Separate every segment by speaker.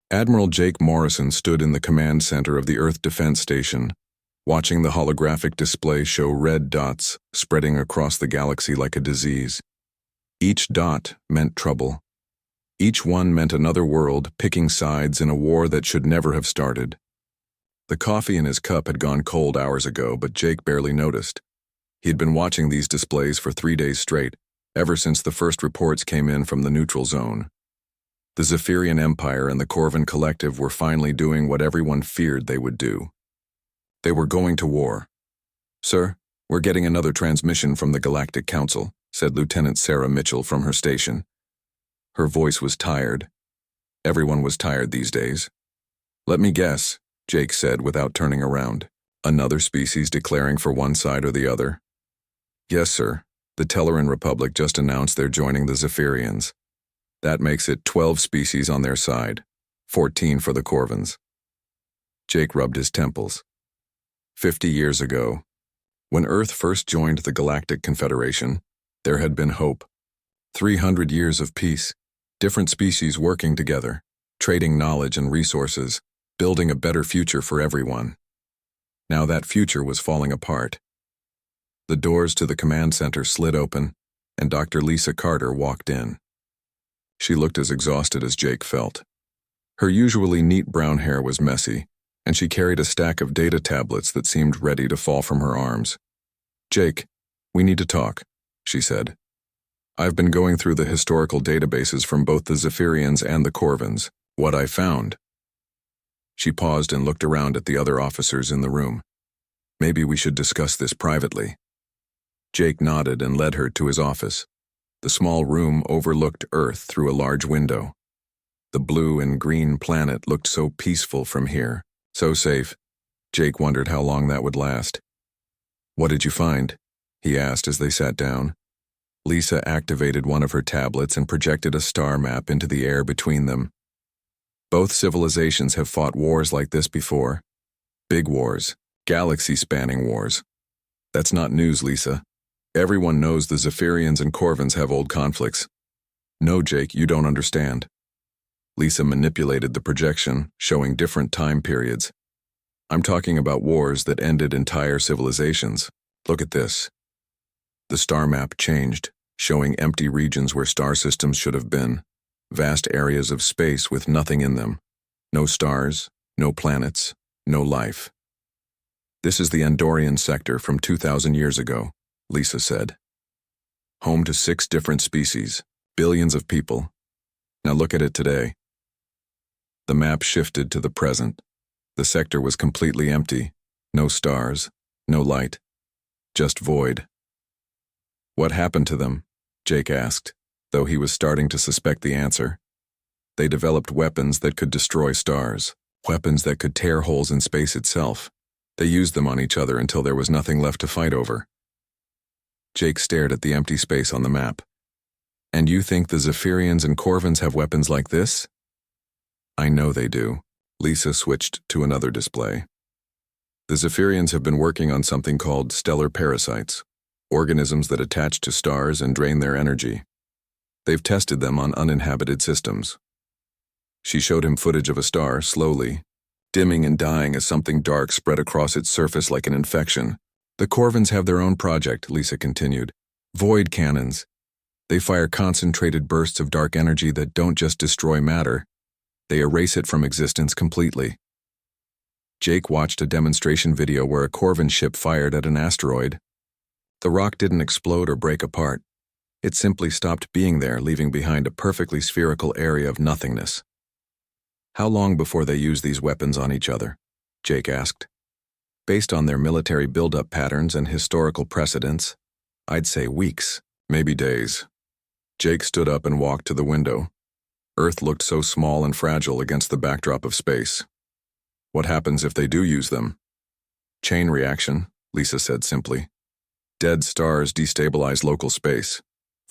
Speaker 1: Admiral Jake Morrison stood in the command center of the Earth Defense Station, watching the holographic display show red dots spreading across the galaxy like a disease. Each dot meant trouble. Each one meant another world picking sides in a war that should never have started. The coffee in his cup had gone cold hours ago, but Jake barely noticed. He had been watching these displays for 3 days straight, ever since the first reports came in from the neutral zone. The Zephyrian Empire and the Corvan Collective were finally doing what everyone feared they would do. They were going to war. "Sir, we're getting another transmission from the Galactic Council," said Lieutenant Sarah Mitchell from her station. Her voice was tired. Everyone was tired these days. "Let me guess," Jake said without turning around. "Another species declaring for one side or the other?" "Yes, sir. The Telleran Republic just announced they're joining the Zephyrians. That makes it 12 species on their side, 14 for the Corvans." Jake rubbed his temples. 50 years ago, when Earth first joined the Galactic Confederation, there had been hope. 300 years of peace, different species working together, trading knowledge and resources, building a better future for everyone. Now that future was falling apart. The doors to the command center slid open, and Dr. Lisa Carter walked in. She looked as exhausted as Jake felt. Her usually neat brown hair was messy, and she carried a stack of data tablets that seemed ready to fall from her arms. "Jake, we need to talk," she said. "I've been going through the historical databases from both the Zephyrians and the Corvans. What I found." She paused and looked around at the other officers in the room. "Maybe we should discuss this privately." Jake nodded and led her to his office. The small room overlooked Earth through a large window. The blue and green planet looked so peaceful from here, so safe. Jake wondered how long that would last. "What did you find?" he asked as they sat down. Lisa activated one of her tablets and projected a star map into the air between them. "Both civilizations have fought wars like this before. Big wars, galaxy-spanning wars. That's not news, Lisa. Everyone knows the Zephyrians and Corvans have old conflicts." "No, Jake, you don't understand." Lisa manipulated the projection, showing different time periods. "I'm talking about wars that ended entire civilizations. Look at this." The star map changed, showing empty regions where star systems should have been. Vast areas of space with nothing in them. No stars, no planets, no life. "This is the Andorian sector from 2,000 years ago," Lisa said. "Home to 6 different species, billions of people. Now look at it today." The map shifted to the present. The sector was completely empty. No stars, no light. Just void. "What happened to them?" Jake asked, though he was starting to suspect the answer. "They developed weapons that could destroy stars, weapons that could tear holes in space itself. They used them on each other until there was nothing left to fight over." Jake stared at the empty space on the map. "And you think the Zephyrians and Corvans have weapons like this?" "I know they do." Lisa switched to another display. "The Zephyrians have been working on something called stellar parasites, organisms that attach to stars and drain their energy. They've tested them on uninhabited systems." She showed him footage of a star, slowly, dimming and dying as something dark spread across its surface like an infection. "The Corvans have their own project," Lisa continued. "Void cannons. They fire concentrated bursts of dark energy that don't just destroy matter. They erase it from existence completely." Jake watched a demonstration video where a Corvan ship fired at an asteroid. The rock didn't explode or break apart. It simply stopped being there, leaving behind a perfectly spherical area of nothingness. "How long before they use these weapons on each other?" Jake asked. "Based on their military buildup patterns and historical precedents, I'd say weeks, maybe days." Jake stood up and walked to the window. Earth looked so small and fragile against the backdrop of space. "What happens if they do use them?" "Chain reaction," Lisa said simply. "Dead stars destabilize local space.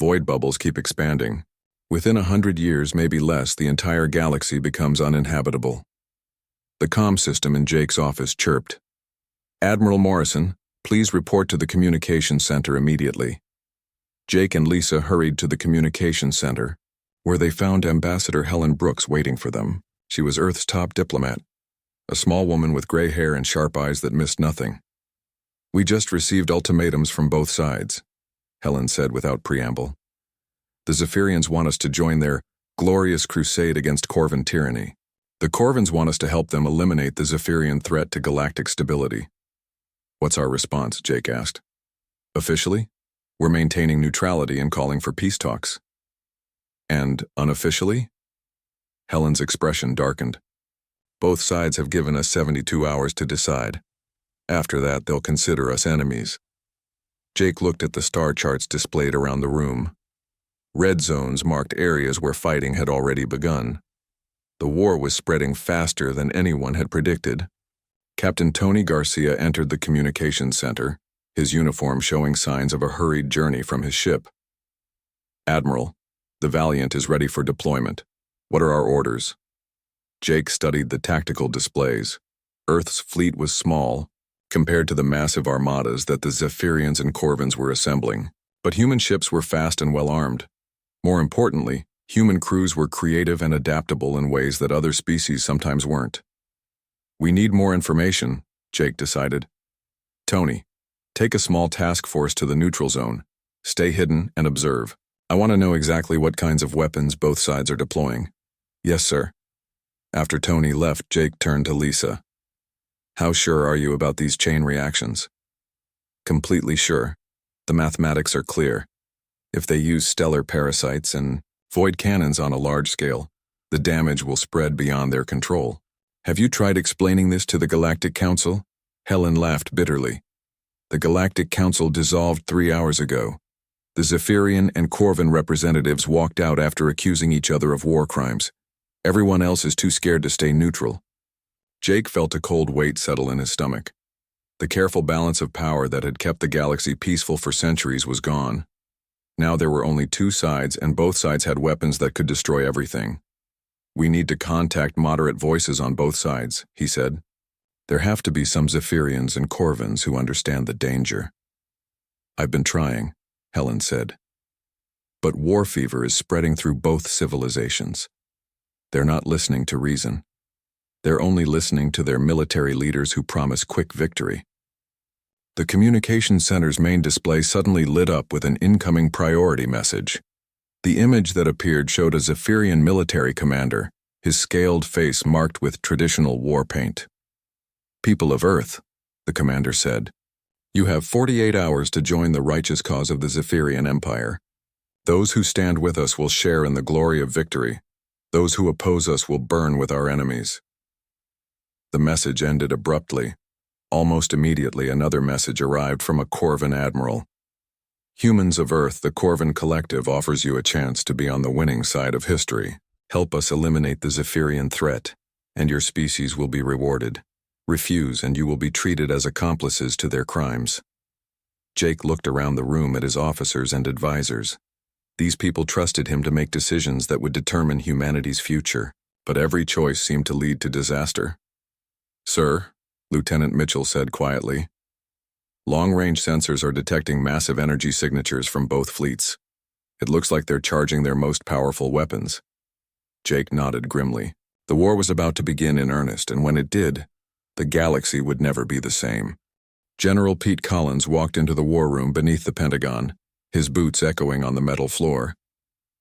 Speaker 1: Void bubbles keep expanding. Within 100 years, maybe less, the entire galaxy becomes uninhabitable." The comm system in Jake's office chirped. "Admiral Morrison, please report to the communications center immediately." Jake and Lisa hurried to the communications center, where they found Ambassador Helen Brooks waiting for them. She was Earth's top diplomat, a small woman with gray hair and sharp eyes that missed nothing. "We just received ultimatums from both sides," Helen said without preamble. "The Zephyrians want us to join their glorious crusade against Corvan tyranny. The Corvans want us to help them eliminate the Zephyrian threat to galactic stability." "What's our response?" Jake asked. "Officially, we're maintaining neutrality and calling for peace talks." "And unofficially?" Helen's expression darkened. "Both sides have given us 72 hours to decide. After that, they'll consider us enemies." Jake looked at the star charts displayed around the room. Red zones marked areas where fighting had already begun. The war was spreading faster than anyone had predicted. Captain Tony Garcia entered the communications center, his uniform showing signs of a hurried journey from his ship. "Admiral, the Valiant is ready for deployment. What are our orders?" Jake studied the tactical displays. Earth's fleet was small, compared to the massive armadas that the Zephyrians and Corvans were assembling, but human ships were fast and well-armed. More importantly, human crews were creative and adaptable in ways that other species sometimes weren't. "We need more information," Jake decided. "Tony, take a small task force to the neutral zone. Stay hidden and observe. I want to know exactly what kinds of weapons both sides are deploying." "Yes, sir." After Tony left, Jake turned to Lisa. "How sure are you about these chain reactions?" "Completely sure. The mathematics are clear. If they use stellar parasites and void cannons on a large scale, the damage will spread beyond their control." "Have you tried explaining this to the Galactic Council?" Helen laughed bitterly. "The Galactic Council dissolved 3 hours ago. The Zephyrian and Corvan representatives walked out after accusing each other of war crimes. Everyone else is too scared to stay neutral." Jake felt a cold weight settle in his stomach. The careful balance of power that had kept the galaxy peaceful for centuries was gone. Now there were only two sides, and both sides had weapons that could destroy everything. "We need to contact moderate voices on both sides," he said. "There have to be some Zephyrians and Corvans who understand the danger." "I've been trying," Helen said. "But war fever is spreading through both civilizations. They're not listening to reason. They're only listening to their military leaders who promise quick victory." The communication center's main display suddenly lit up with an incoming priority message. The image that appeared showed a Zephyrian military commander, his scaled face marked with traditional war paint. "People of Earth," the commander said, "you have 48 hours to join the righteous cause of the Zephyrian Empire. Those who stand with us will share in the glory of victory. Those who oppose us will burn with our enemies." The message ended abruptly. Almost immediately, another message arrived from a Corvan admiral. "Humans of Earth, the Corvan Collective offers you a chance to be on the winning side of history. Help us eliminate the Zephyrian threat, and your species will be rewarded. Refuse, and you will be treated as accomplices to their crimes." Jake looked around the room at his officers and advisors. These people trusted him to make decisions that would determine humanity's future, but every choice seemed to lead to disaster. "Sir," Lieutenant Mitchell said quietly, "long-range sensors are detecting massive energy signatures from both fleets. It looks like they're charging their most powerful weapons." Jake nodded grimly. The war was about to begin in earnest, and when it did, the galaxy would never be the same. General Pete Collins walked into the war room beneath the Pentagon, his boots echoing on the metal floor.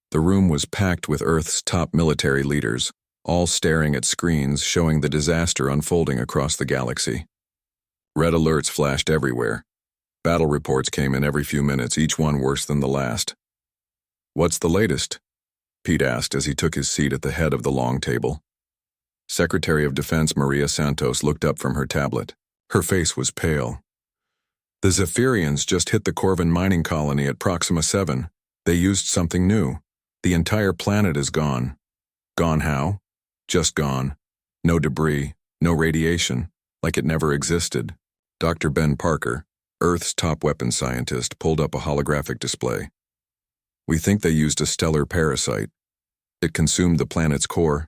Speaker 1: The room was packed with Earth's top military leaders, all staring at screens showing the disaster unfolding across the galaxy. Red alerts flashed everywhere. Battle reports came in every few minutes, each one worse than the last. "What's the latest?" Pete asked as he took his seat at the head of the long table. Secretary of Defense Maria Santos looked up from her tablet. Her face was pale. "The Zephyrians just hit the Corvan mining colony at Proxima 7. They used something new. The entire planet is gone." "Gone how?" "Just gone. No debris, no radiation, like it never existed." Dr. Ben Parker, Earth's top weapons scientist, pulled up a holographic display. "We think they used a stellar parasite. It consumed the planet's core,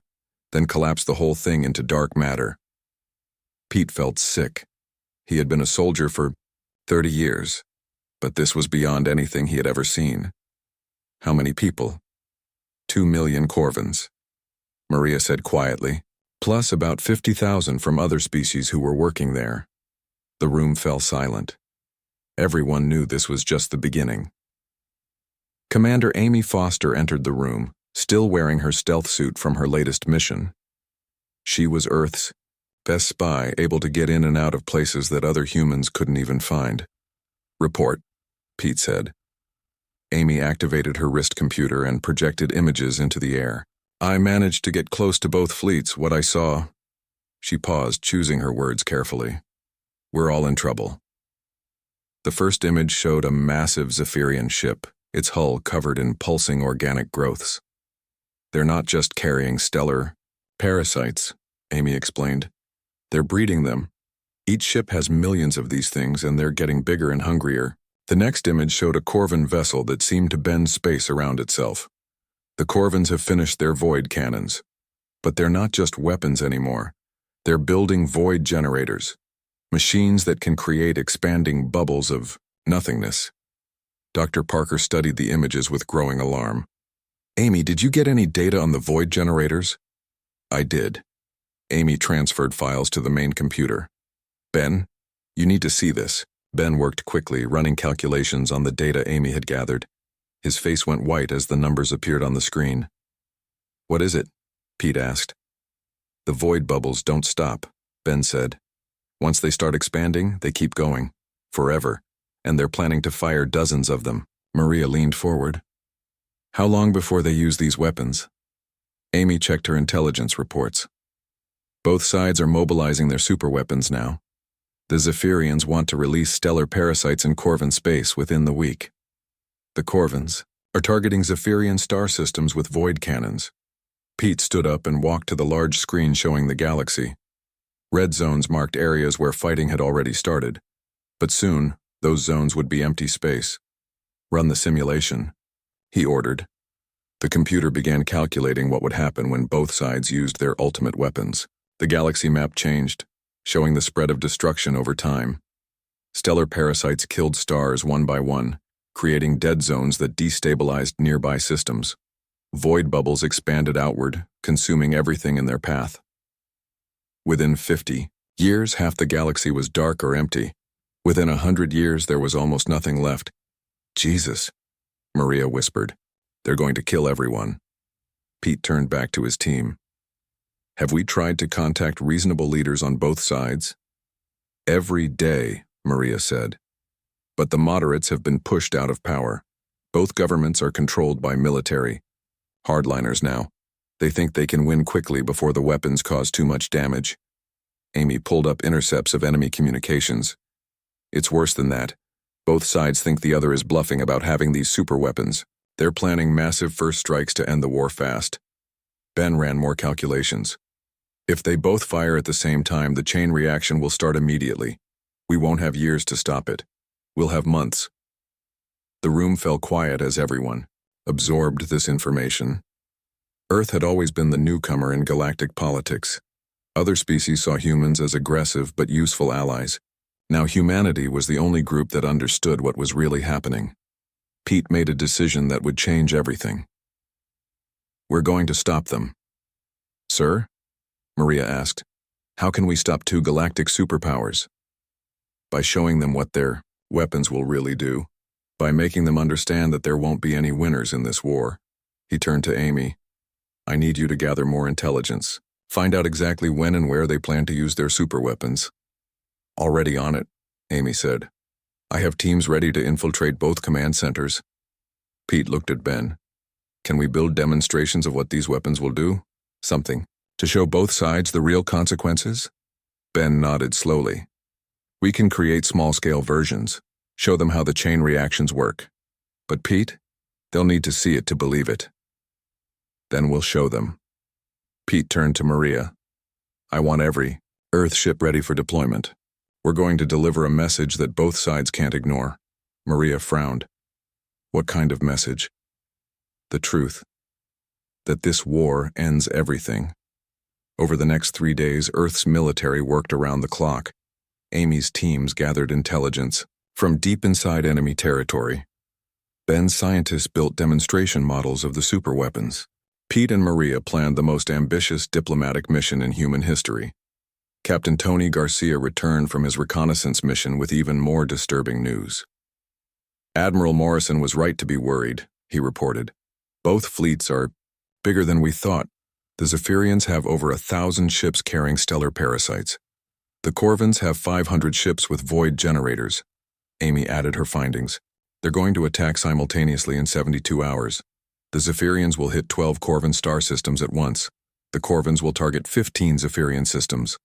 Speaker 1: then collapsed the whole thing into dark matter." Pete felt sick. He had been a soldier for 30 years, but this was beyond anything he had ever seen. "How many people?" 2 million Corvans," Maria said quietly, plus about 50,000 from other species who were working there. The room fell silent. Everyone knew this was just the beginning. Commander Amy Foster entered the room, still wearing her stealth suit from her latest mission. She was Earth's best spy, able to get in and out of places that other humans couldn't even find. "Report," Pete said. Amy activated her wrist computer and projected images into the air. "I managed to get close to both fleets. What I saw..." She paused, choosing her words carefully. "We're all in trouble." The first image showed a massive Zephyrian ship, its hull covered in pulsing organic growths. "They're not just carrying stellar parasites," Amy explained. "They're breeding them. Each ship has millions of these things, and they're getting bigger and hungrier." The next image showed a Corvin vessel that seemed to bend space around itself. The Corvins have finished their void cannons. But they're not just weapons anymore. They're building void generators, machines that can create expanding bubbles of nothingness. Dr. Parker studied the images with growing alarm. "Amy, did you get any data on the void generators?" "I did." Amy transferred files to the main computer. "Ben, you need to see this." Ben worked quickly, running calculations on the data Amy had gathered. His face went white as the numbers appeared on the screen. "What is it?" Pete asked. "The void bubbles don't stop," Ben said. "Once they start expanding, they keep going. Forever. And they're planning to fire dozens of them." Maria leaned forward. "How long before they use these weapons?" Amy checked her intelligence reports. "Both sides are mobilizing their superweapons now. The Zephyrians want to release stellar parasites in Corvin space within the week. The Corvins are targeting Zephyrian star systems with void cannons." Pete stood up and walked to the large screen showing the galaxy. Red zones marked areas where fighting had already started. But soon, those zones would be empty space. "Run the simulation," he ordered. The computer began calculating what would happen when both sides used their ultimate weapons. The galaxy map changed, showing the spread of destruction over time. Stellar parasites killed stars one by one, creating dead zones that destabilized nearby systems. Void bubbles expanded outward, consuming everything in their path. Within 50 years, half the galaxy was dark or empty. Within 100 years, there was almost nothing left. "Jesus," Maria whispered. "They're going to kill everyone." Pete turned back to his team. "Have we tried to contact reasonable leaders on both sides?" "Every day," Maria said. "But the moderates have been pushed out of power. Both governments are controlled by military hardliners now. They think they can win quickly before the weapons cause too much damage." Amy pulled up intercepts of enemy communications. "It's worse than that. Both sides think the other is bluffing about having these superweapons. They're planning massive first strikes to end the war fast." Ben ran more calculations. "If they both fire at the same time, the chain reaction will start immediately. We won't have years to stop it. We'll have months." The room fell quiet as everyone absorbed this information. Earth had always been the newcomer in galactic politics. Other species saw humans as aggressive but useful allies. Now humanity was the only group that understood what was really happening. Pete made a decision that would change everything. "We're going to stop them." "Sir?" Maria asked. "How can we stop two galactic superpowers?" "By showing them what their weapons will really do. By making them understand that there won't be any winners in this war." He turned to Amy. "I need you to gather more intelligence. Find out exactly when and where they plan to use their superweapons." "Already on it," Amy said. "I have teams ready to infiltrate both command centers." Pete looked at Ben. "Can we build demonstrations of what these weapons will do? Something to show both sides the real consequences?" Ben nodded slowly. "We can create small-scale versions, show them how the chain reactions work. But Pete, they'll need to see it to believe it." "Then we'll show them." Pete turned to Maria. "I want every Earth ship ready for deployment. We're going to deliver a message that both sides can't ignore." Maria frowned. "What kind of message?" "The truth. That this war ends everything." Over the next 3 days, Earth's military worked around the clock. Amy's teams gathered intelligence from deep inside enemy territory. Ben's scientists built demonstration models of the superweapons. Pete and Maria planned the most ambitious diplomatic mission in human history. Captain Tony Garcia returned from his reconnaissance mission with even more disturbing news. Admiral Morrison was right to be worried, he reported. Both fleets are bigger than we thought. The Zephyrians have over 1,000 ships carrying stellar parasites. The Corvins have 500 ships with void generators. Amy added her findings. They're going to attack simultaneously in 72 hours. The Zephyrians will hit 12 Corvin star systems at once. The Corvins will target 15 Zephyrian systems.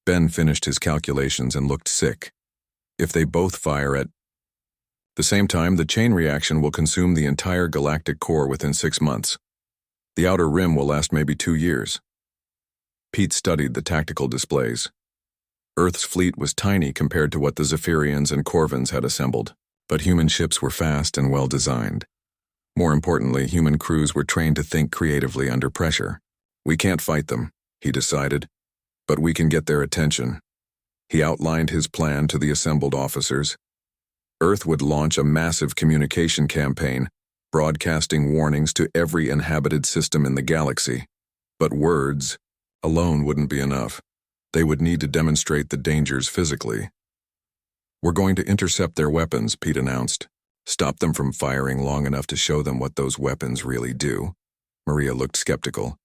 Speaker 1: Ben finished his calculations and looked sick. If they both fire at the same time, the chain reaction will consume the entire galactic core within 6 months. The outer rim will last maybe 2 years. Pete studied the tactical displays. Earth's fleet was tiny compared to what the Zephyrians and Corvins had assembled, but human ships were fast and well designed. More importantly, human crews were trained to think creatively under pressure. We can't fight them, he decided, but we can get their attention. He outlined his plan to the assembled officers. Earth would launch a massive communication campaign, broadcasting warnings to every inhabited system in the galaxy. But words alone wouldn't be enough. They would need to demonstrate the dangers physically. We're going to intercept their weapons, Pete announced. Stop them from firing long enough to show them what those weapons really do. Maria looked skeptical.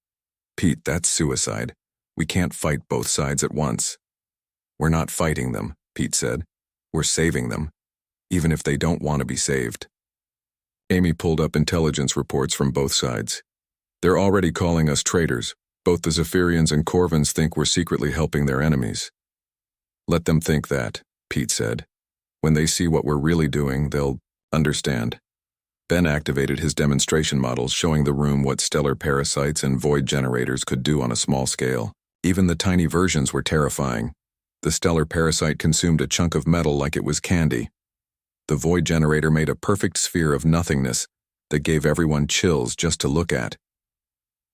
Speaker 1: Pete, that's suicide. We can't fight both sides at once. We're not fighting them, Pete said. We're saving them, even if they don't want to be saved. Amy pulled up intelligence reports from both sides. They're already calling us traitors. Both the Zephyrians and Corvins think we're secretly helping their enemies. Let them think that, Pete said. When they see what we're really doing, they'll understand. Ben activated his demonstration models, showing the room what stellar parasites and void generators could do on a small scale. Even the tiny versions were terrifying. The stellar parasite consumed a chunk of metal like it was candy. The void generator made a perfect sphere of nothingness that gave everyone chills just to look at.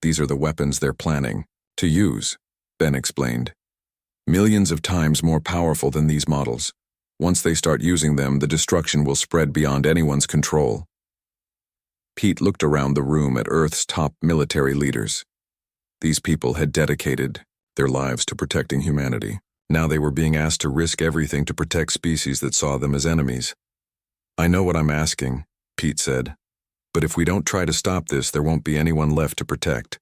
Speaker 1: These are the weapons they're planning to use, Ben explained. Millions of times more powerful than these models. Once they start using them, the destruction will spread beyond anyone's control. Pete looked around the room at Earth's top military leaders. These people had dedicated their lives to protecting humanity. Now they were being asked to risk everything to protect species that saw them as enemies. I know what I'm asking, Pete said. But if we don't try to stop this, there won't be anyone left to protect.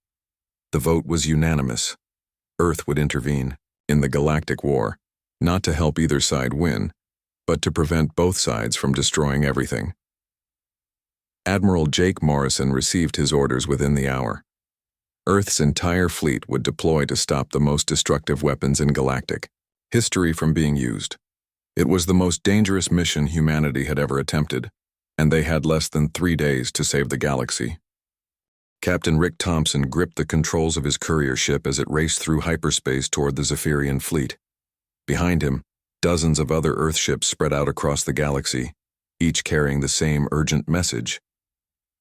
Speaker 1: The vote was unanimous. Earth would intervene in the Galactic War, not to help either side win, but to prevent both sides from destroying everything. Admiral Jake Morrison received his orders within the hour. Earth's entire fleet would deploy to stop the most destructive weapons in galactic history from being used. It was the most dangerous mission humanity had ever attempted, and they had less than 3 days to save the galaxy. Captain Rick Thompson gripped the controls of his courier ship as it raced through hyperspace toward the Zephyrian fleet. Behind him, dozens of other Earth ships spread out across the galaxy, each carrying the same urgent message.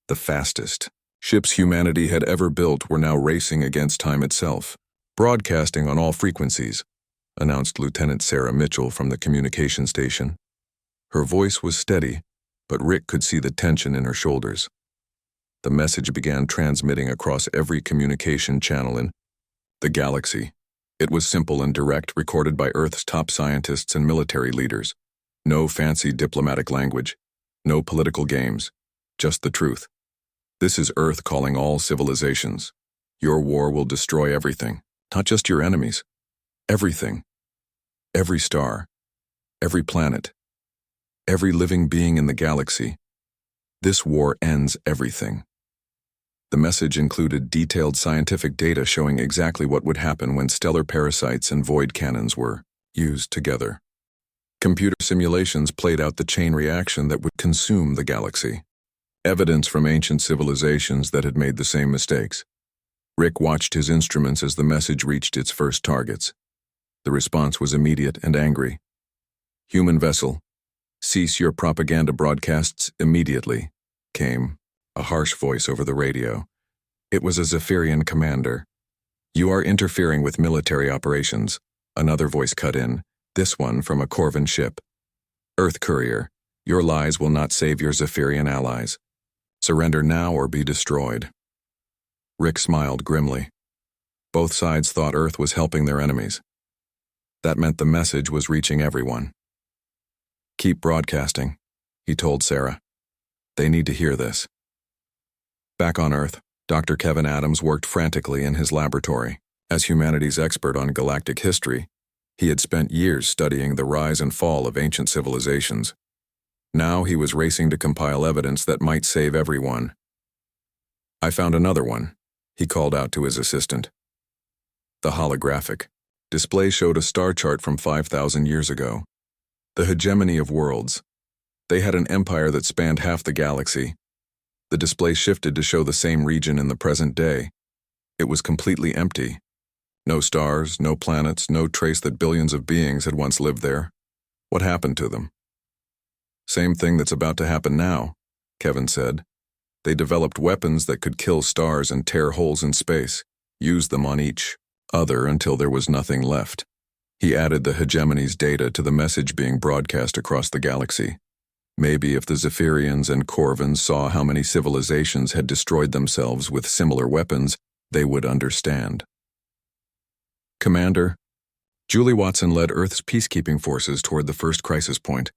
Speaker 1: The fastest ships humanity had ever built were now racing against time itself, broadcasting on all frequencies, announced Lieutenant Sarah Mitchell from the communication station. Her voice was steady, but Rick could see the tension in her shoulders. The message began transmitting across every communication channel in the galaxy. It was simple and direct, recorded by Earth's top scientists and military leaders. No fancy diplomatic language, no political games, just the truth. This is Earth calling all civilizations. Your war will destroy everything, not just your enemies. Everything. Every star. Every planet. Every living being in the galaxy. This war ends everything. The message included detailed scientific data showing exactly what would happen when stellar parasites and void cannons were used together. Computer simulations played out the chain reaction that would consume the galaxy. Evidence from ancient civilizations that had made the same mistakes. Rick watched his instruments as the message reached its first targets. The response was immediate and angry. Human vessel, cease your propaganda broadcasts immediately, came a harsh voice over the radio. It was a Zephyrian commander. You are interfering with military operations, another voice cut in, this one from a Corvin ship. Earth courier, your lies will not save your Zephyrian allies. Surrender now or be destroyed. Rick smiled grimly. Both sides thought Earth was helping their enemies. That meant the message was reaching everyone. Keep broadcasting, he told Sarah. They need to hear this. Back on Earth, Dr. Kevin Adams worked frantically in his laboratory. As humanity's expert on galactic history, he had spent years studying the rise and fall of ancient civilizations. Now he was racing to compile evidence that might save everyone. I found another one, he called out to his assistant. The holographic display showed a star chart from 5,000 years ago. The hegemony of worlds. They had an empire that spanned half the galaxy. The display shifted to show the same region in the present day. It was completely empty. No stars, no planets, no trace that billions of beings had once lived there. What happened to them? Same thing that's about to happen now, Kevin said. They developed weapons that could kill stars and tear holes in space, used them on each other until there was nothing left. He added the hegemony's data to the message being broadcast across the galaxy. Maybe if the Zephyrians and Corvins saw how many civilizations had destroyed themselves with similar weapons, they would understand. Commander, Julie Watson led Earth's peacekeeping forces toward the first crisis point.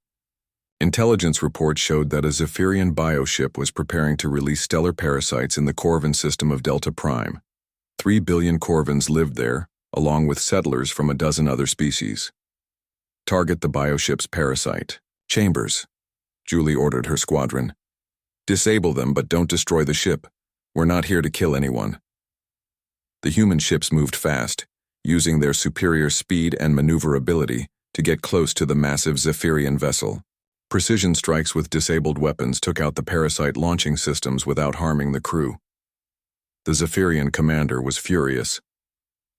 Speaker 1: Intelligence reports showed that a Zephyrian bioship was preparing to release stellar parasites in the Corvin system of Delta Prime. 3 billion Corvins lived there, along with settlers from a dozen other species. Target the bioship's parasite chambers, Julie ordered her squadron. Disable them, but don't destroy the ship. We're not here to kill anyone. The human ships moved fast, using their superior speed and maneuverability to get close to the massive Zephyrian vessel. Precision strikes with disabled weapons took out the parasite launching systems without harming the crew. The Zephyrian commander was furious.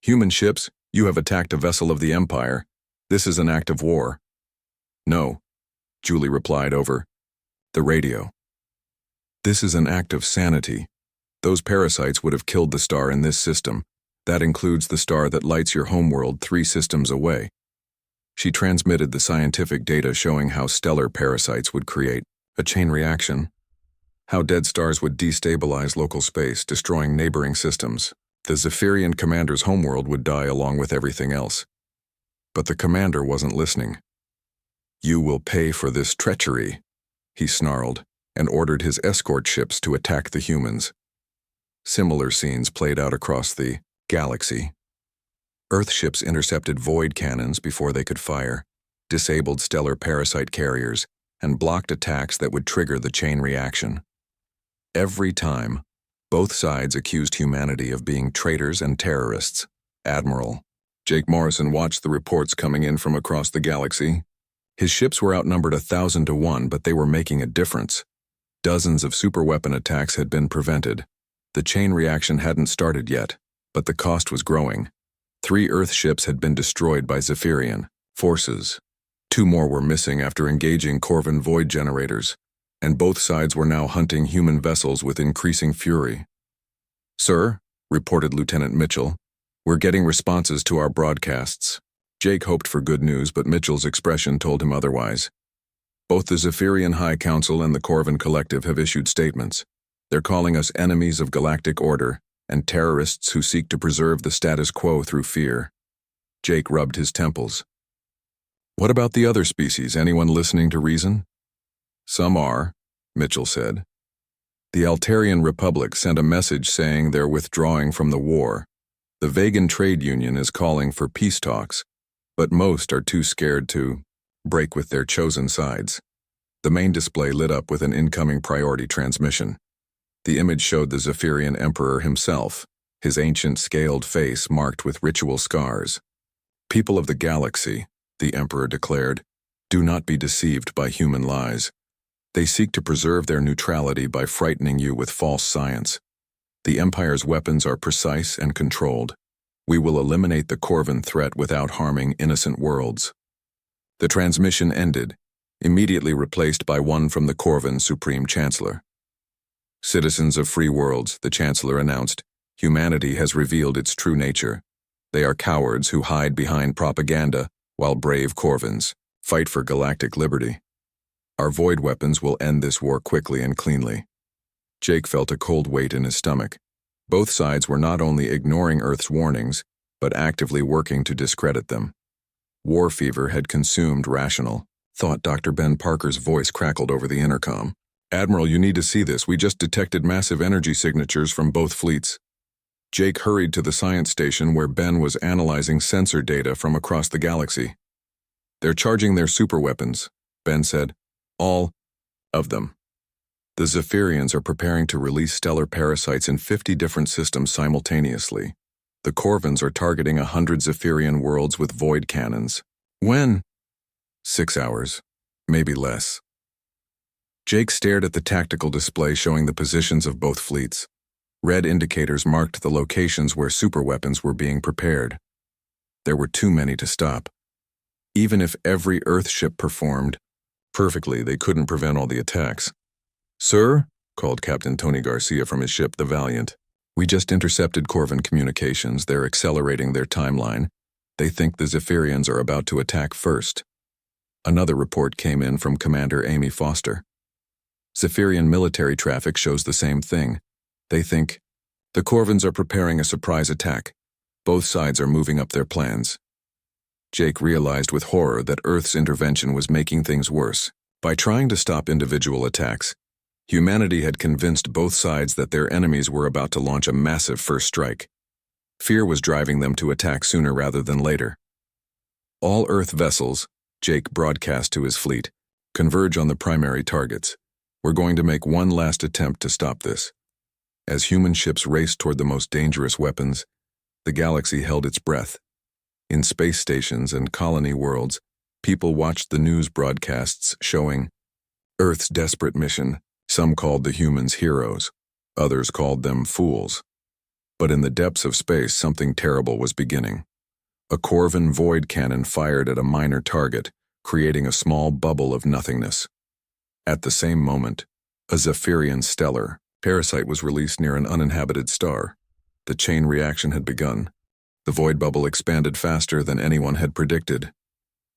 Speaker 1: Human ships, you have attacked a vessel of the Empire. This is an act of war. No, Julie replied over the radio. This is an act of sanity. Those parasites would have killed the star in this system. That includes the star that lights your homeworld 3 systems away. She transmitted the scientific data showing how stellar parasites would create a chain reaction, how dead stars would destabilize local space, destroying neighboring systems. The Zephyrian commander's homeworld would die along with everything else. But the commander wasn't listening. You will pay for this treachery, he snarled, and ordered his escort ships to attack the humans. Similar scenes played out across the galaxy. Earth ships intercepted void cannons before they could fire, disabled stellar parasite carriers, and blocked attacks that would trigger the chain reaction. Every time, both sides accused humanity of being traitors and terrorists. Admiral Jake Morrison watched the reports coming in from across the galaxy. His ships were outnumbered 1,000 to 1, but they were making a difference. Dozens of superweapon attacks had been prevented. The chain reaction hadn't started yet, but the cost was growing. 3 Earth ships had been destroyed by Zephyrian forces. 2 more were missing after engaging Corvin void generators, and both sides were now hunting human vessels with increasing fury. Sir, reported Lieutenant Mitchell, we're getting responses to our broadcasts. Jake hoped for good news, but Mitchell's expression told him otherwise. Both the Zephyrian High Council and the Corvin Collective have issued statements. They're calling us enemies of galactic order and terrorists who seek to preserve the status quo through fear. Jake rubbed his temples. What about the other species? Anyone listening to reason? Some are, Mitchell said. The Altarian Republic sent a message saying they're withdrawing from the war. The Vegan Trade Union is calling for peace talks, but most are too scared to break with their chosen sides. The main display lit up with an incoming priority transmission. The image showed the Zephyrian Emperor himself, his ancient scaled face marked with ritual scars. People of the galaxy, the Emperor declared, do not be deceived by human lies. They seek to preserve their neutrality by frightening you with false science. The Empire's weapons are precise and controlled. We will eliminate the Corvin threat without harming innocent worlds. The transmission ended, immediately replaced by one from the Corvin Supreme Chancellor. Citizens of free worlds, the Chancellor announced, humanity has revealed its true nature. They are cowards who hide behind propaganda, while brave Corvins fight for galactic liberty. Our void weapons will end this war quickly and cleanly. Jake felt a cold weight in his stomach. Both sides were not only ignoring Earth's warnings, but actively working to discredit them. War fever had consumed rational thought. Dr. Ben Parker's voice crackled over the intercom. "Admiral, you need to see this. We just detected massive energy signatures from both fleets." Jake hurried to the science station where Ben was analyzing sensor data from across the galaxy. "They're charging their superweapons," Ben said. "All of them. The Zephyrians are preparing to release stellar parasites in 50 different systems simultaneously. The Corvins are targeting 100 Zephyrian worlds with void cannons." "When?" 6 hours, maybe less. Jake stared at the tactical display showing the positions of both fleets. Red indicators marked the locations where superweapons were being prepared. There were too many to stop. Even if every Earth ship performed perfectly, they couldn't prevent all the attacks. "Sir," called Captain Tony Garcia from his ship, the Valiant. "We just intercepted Corvin communications. They're accelerating their timeline. They think the Zephyrians are about to attack first." Another report came in from Commander Amy Foster. "Zephyrian military traffic shows the same thing. They think the Corvins are preparing a surprise attack. Both sides are moving up their plans." Jake realized with horror that Earth's intervention was making things worse. By trying to stop individual attacks, humanity had convinced both sides that their enemies were about to launch a massive first strike. Fear was driving them to attack sooner rather than later. "All Earth vessels," Jake broadcast to his fleet, "converge on the primary targets. We're going to make one last attempt to stop this." As human ships raced toward the most dangerous weapons, the galaxy held its breath. In space stations and colony worlds, people watched the news broadcasts showing Earth's desperate mission. Some called the humans heroes, others called them fools. But in the depths of space, something terrible was beginning. A Corvin void cannon fired at a minor target, creating a small bubble of nothingness. At the same moment, a Zephyrian stellar parasite was released near an uninhabited star. The chain reaction had begun. The void bubble expanded faster than anyone had predicted.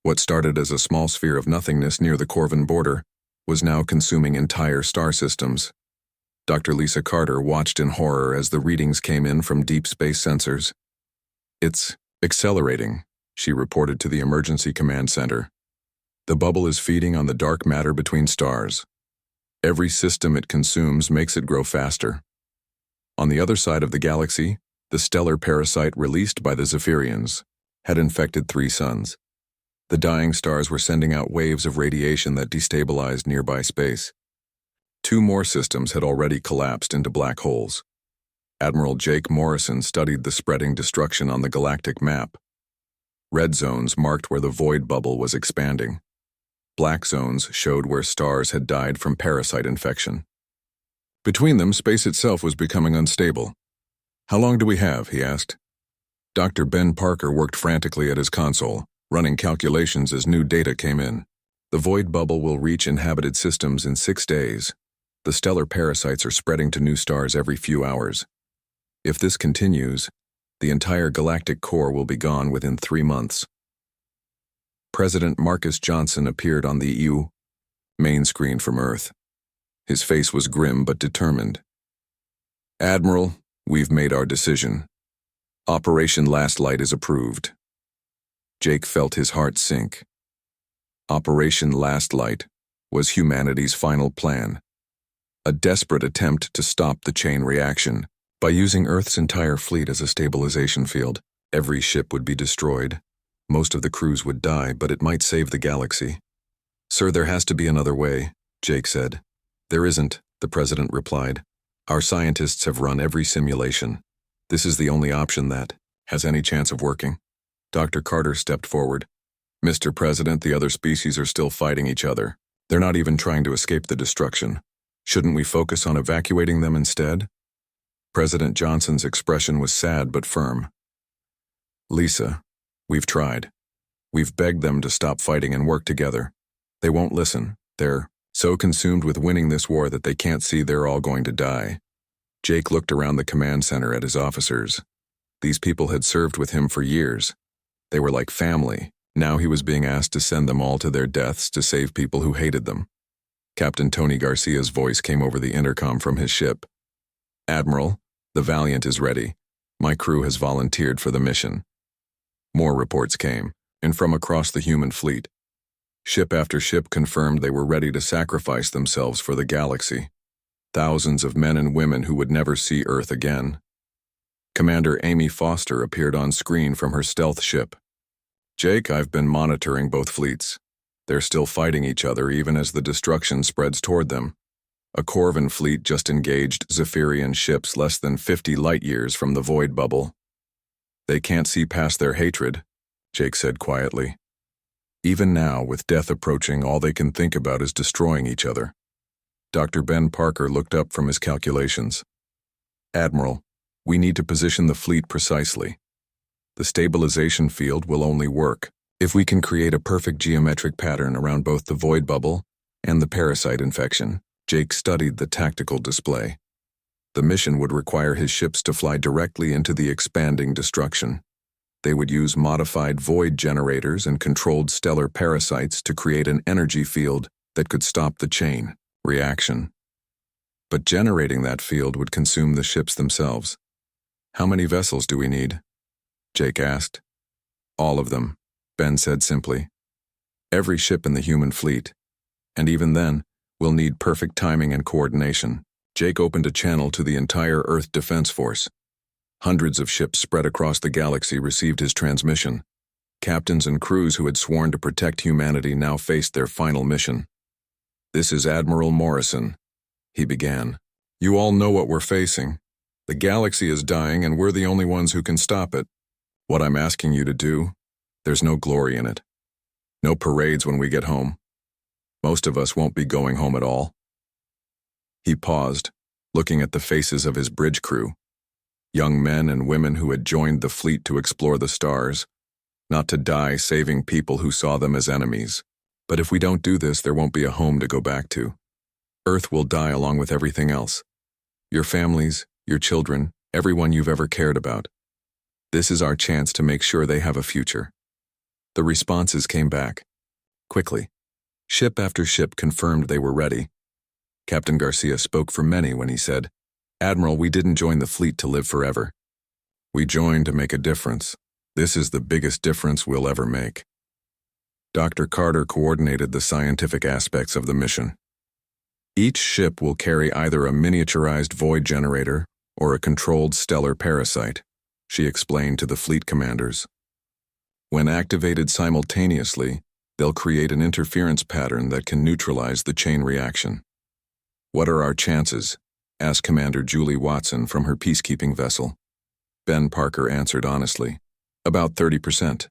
Speaker 1: What started as a small sphere of nothingness near the Corvin border was now consuming entire star systems. Dr. Lisa Carter watched in horror as the readings came in from deep space sensors. "It's accelerating," she reported to the emergency command center. "The bubble is feeding on the dark matter between stars. Every system it consumes makes it grow faster." On the other side of the galaxy, the stellar parasite released by the Zephyrians had infected 3 suns. The dying stars were sending out waves of radiation that destabilized nearby space. 2 more systems had already collapsed into black holes. Admiral Jake Morrison studied the spreading destruction on the galactic map. Red zones marked where the void bubble was expanding. Black zones showed where stars had died from parasite infection. Between them, space itself was becoming unstable. "How long do we have?" he asked. Dr. Ben Parker worked frantically at his console, running calculations as new data came in. "The void bubble will reach inhabited systems in 6 days. The stellar parasites are spreading to new stars every few hours. If this continues, the entire galactic core will be gone within 3 months." President Marcus Johnson appeared on the EU main screen from Earth. His face was grim but determined. "Admiral, we've made our decision. Operation Last Light is approved." Jake felt his heart sink. Operation Last Light was humanity's final plan. A desperate attempt to stop the chain reaction. By using Earth's entire fleet as a stabilization field, every ship would be destroyed. Most of the crews would die, but it might save the galaxy. "Sir, there has to be another way," Jake said. "There isn't," the president replied. "Our scientists have run every simulation. This is the only option that has any chance of working." Dr. Carter stepped forward. "Mr. President, the other species are still fighting each other. They're not even trying to escape the destruction. Shouldn't we focus on evacuating them instead?" President Johnson's expression was sad but firm. "Lisa, we've tried. We've begged them to stop fighting and work together. They won't listen. They're so consumed with winning this war that they can't see they're all going to die." Jake looked around the command center at his officers. These people had served with him for years. They were like family. Now he was being asked to send them all to their deaths to save people who hated them. Captain Tony Garcia's voice came over the intercom from his ship. "Admiral, The Valiant is ready. My crew has volunteered for the mission. More reports came, and from across the human fleet. Ship after ship confirmed they were ready to sacrifice themselves for the galaxy. Thousands of men and women who would never see Earth again. Commander Amy Foster appeared on screen from her stealth ship. Jake, I've been monitoring both fleets. They're still fighting each other even as the destruction spreads toward them. A Corvan fleet just engaged Zephyrian ships less than 50 light-years from the void bubble. They can't see past their hatred, Jake said quietly. Even now, with death approaching, all they can think about is destroying each other. Dr. Ben Parker looked up from his calculations. Admiral, we need to position the fleet precisely. The stabilization field will only work if we can create a perfect geometric pattern around both the void bubble and the parasite infection. Jake studied the tactical display. The mission would require his ships to fly directly into the expanding destruction. They would use modified void generators and controlled stellar parasites to create an energy field that could stop the chain reaction. But generating that field would consume the ships themselves. How many vessels do we need? Jake asked. All of them, Ben said simply. Every ship in the human fleet. And even then, we'll need perfect timing and coordination. Jake opened a channel to the entire Earth Defense Force. Hundreds of ships spread across the galaxy received his transmission. Captains and crews who had sworn to protect humanity now faced their final mission. This is Admiral Morrison, he began. You all know what we're facing. The galaxy is dying and we're the only ones who can stop it. What I'm asking you to do, there's no glory in it. No parades when we get home. Most of us won't be going home at all. He paused, looking at the faces of his bridge crew. Young men and women who had joined the fleet to explore the stars, not to die saving people who saw them as enemies. But if we don't do this, there won't be a home to go back to. Earth will die along with everything else. Your families, your children, everyone you've ever cared about. This is our chance to make sure they have a future. The responses came back. Quickly. Ship after ship confirmed they were ready. Captain Garcia spoke for many when he said, Admiral, we didn't join the fleet to live forever. We joined to make a difference. This is the biggest difference we'll ever make. Dr. Carter coordinated the scientific aspects of the mission. Each ship will carry either a miniaturized void generator or a controlled stellar parasite, she explained to the fleet commanders. When activated simultaneously, they'll create an interference pattern that can neutralize the chain reaction. What are our chances? Asked Commander Julie Watson from her peacekeeping vessel. Ben Parker answered honestly. About 30%.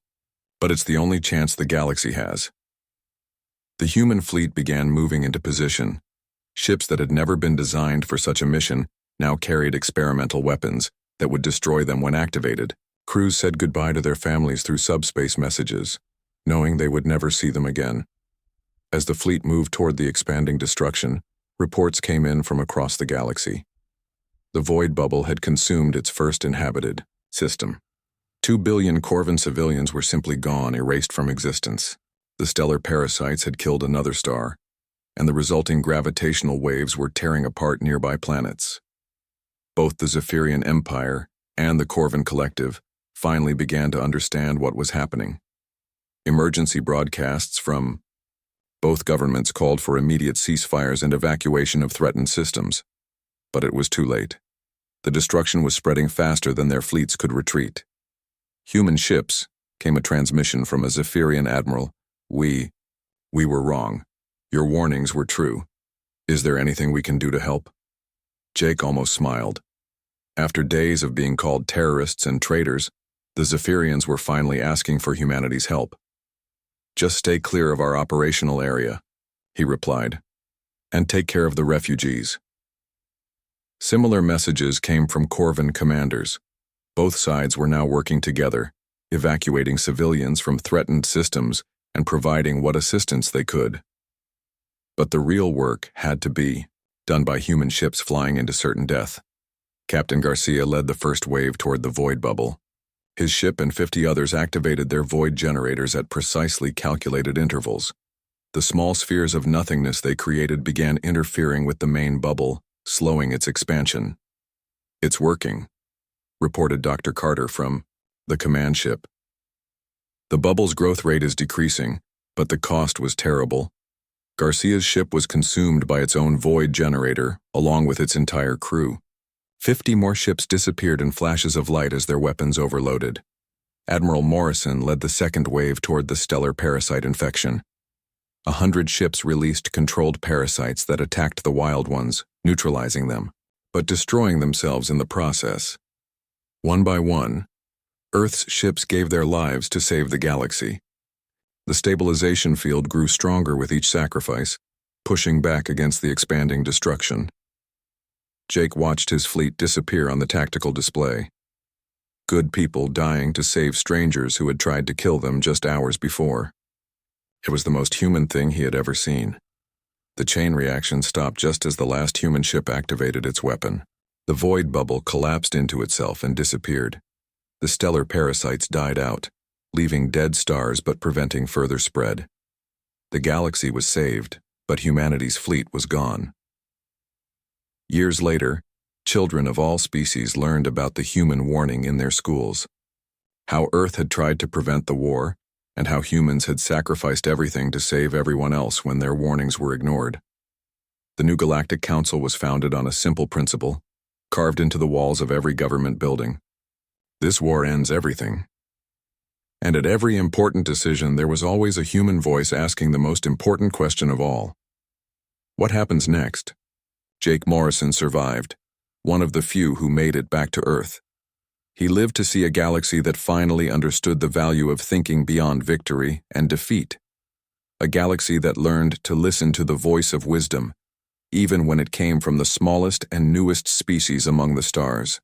Speaker 1: But it's the only chance the galaxy has. The human fleet began moving into position. Ships that had never been designed for such a mission now carried experimental weapons that would destroy them when activated. Crews said goodbye to their families through subspace messages, knowing they would never see them again. As the fleet moved toward the expanding destruction, reports came in from across the galaxy. The void bubble had consumed its first inhabited system. 2 billion Corvan civilians were simply gone, erased from existence. The stellar parasites had killed another star, and the resulting gravitational waves were tearing apart nearby planets. Both the Zephyrian Empire and the Corvan Collective finally began to understand what was happening. Emergency broadcasts from both governments called for immediate ceasefires and evacuation of threatened systems. But it was too late. The destruction was spreading faster than their fleets could retreat. Human ships, came a transmission from a Zephyrian admiral. We were wrong. Your warnings were true. Is there anything we can do to help? Jake almost smiled. After days of being called terrorists and traitors, the Zephyrians were finally asking for humanity's help. Just stay clear of our operational area, he replied, and take care of the refugees. Similar messages came from Corvan commanders. Both sides were now working together, evacuating civilians from threatened systems and providing what assistance they could. But the real work had to be done by human ships flying into certain death. Captain Garcia led the first wave toward the void bubble. His ship and 50 others activated their void generators at precisely calculated intervals. The small spheres of nothingness they created began interfering with the main bubble, slowing its expansion. "It's working," reported Dr. Carter from the command ship. The bubble's growth rate is decreasing, but the cost was terrible. Garcia's ship was consumed by its own void generator, along with its entire crew. 50 more ships disappeared in flashes of light as their weapons overloaded. Admiral Morrison led the second wave toward the stellar parasite infection. 100 ships released controlled parasites that attacked the wild ones, neutralizing them, but destroying themselves in the process. One by one, Earth's ships gave their lives to save the galaxy. The stabilization field grew stronger with each sacrifice, pushing back against the expanding destruction. Jake watched his fleet disappear on the tactical display. Good people dying to save strangers who had tried to kill them just hours before. It was the most human thing he had ever seen. The chain reaction stopped just as the last human ship activated its weapon. The void bubble collapsed into itself and disappeared. The stellar parasites died out, leaving dead stars but preventing further spread. The galaxy was saved, but humanity's fleet was gone. Years later, children of all species learned about the human warning in their schools. How Earth had tried to prevent the war, and how humans had sacrificed everything to save everyone else when their warnings were ignored. The new Galactic Council was founded on a simple principle, carved into the walls of every government building. This war ends everything. And at every important decision, there was always a human voice asking the most important question of all. What happens next? Jake Morrison survived, one of the few who made it back to Earth. He lived to see a galaxy that finally understood the value of thinking beyond victory and defeat. A galaxy that learned to listen to the voice of wisdom, even when it came from the smallest and newest species among the stars.